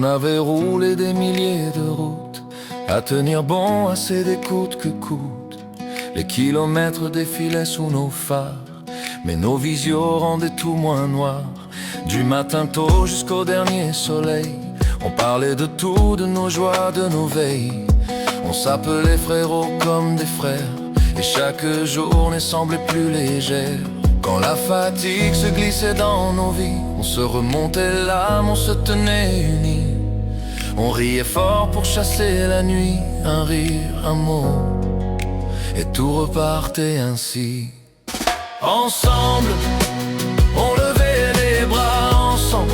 On avait roulé des milliers de routes, à tenir bon assez des coûte que coûte. Les kilomètres défilaient sous nos phares, mais nos visions rendaient tout moins noir. Du matin tôt jusqu'au dernier soleil, on parlait de tout, de nos joies, de nos veilles. On s'appelait frérots comme des frères, et chaque journée semblait plus légère. Quand la fatigue se glissait dans nos vies, on se remontait l'âme, on se tenait unis. On riait fort pour chasser la nuit, un rire, un mot, et tout repartait ainsi. Ensemble, on levait les bras ensemble,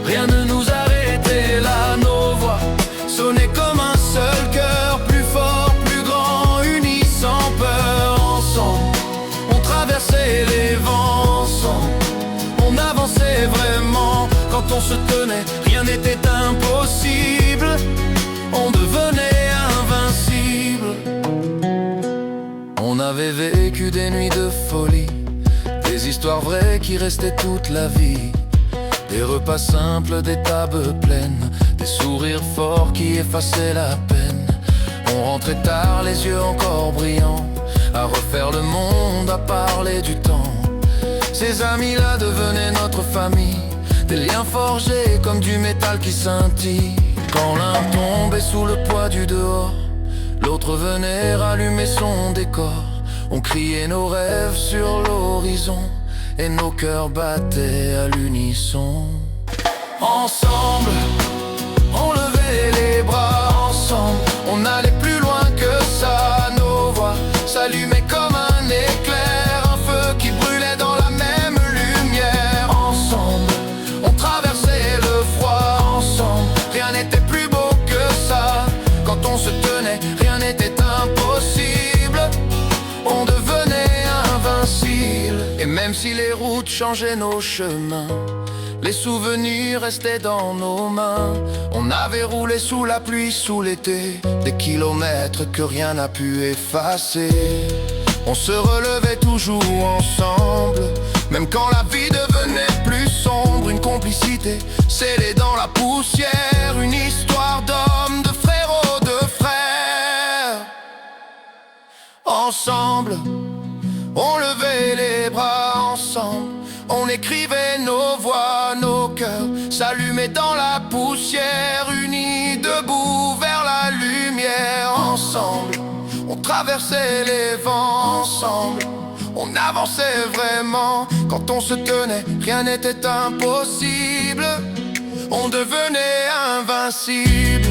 rien ne nous arrêtait là, nos voix sonnaient comme un seul cœur, plus fort, plus grand, unis sans peur. Ensemble, on traversait les vents, ensemble, on avançait vraiment. Quand on se tenait, rien n'était impossible, on devenait invincible. On avait vécu des nuits de folie, des histoires vraies qui restaient toute la vie. Des repas simples, des tables pleines, des sourires forts qui effaçaient la peine. On rentrait tard, les yeux encore brillants, à refaire le monde, à parler du temps. Ces amis-là devenaient notre famille, des liens forgés comme du métal qui scintille. Quand l'un tombait sous le poids du dehors, l'autre venait rallumer son décor. On criait nos rêves sur l'horizon, et nos cœurs battaient à l'unisson. Ensemble, on levait les bras, ensemble, on allait plus loin que ça. Nos voix s'allumaient comme un éclair, un feu qui brûlait dans la même lumière. Ensemble, on traversait le froid, ensemble, rien n'était plus beau que ça. Quand on se tenait, rien n'était impossible, on devenait invincible. Et même si les routes changeaient nos chemins, les souvenirs restaient dans nos mains. On avait roulé sous la pluie, sous l'été, des kilomètres que rien n'a pu effacer. On se relevait toujours ensemble, même quand la vie devenait plus sombre. Une complicité scellée dans la poussière, une histoire d'hommes, de frérots, de frères. Ensemble, on levait les bras, ensemble, on écrivait nos voix, nos cœurs s'allumaient dans la poussière, unis debout vers la lumière. Ensemble, on traversait les vents, ensemble, on avançait vraiment. Quand on se tenait, rien n'était impossible, on devenait invincible.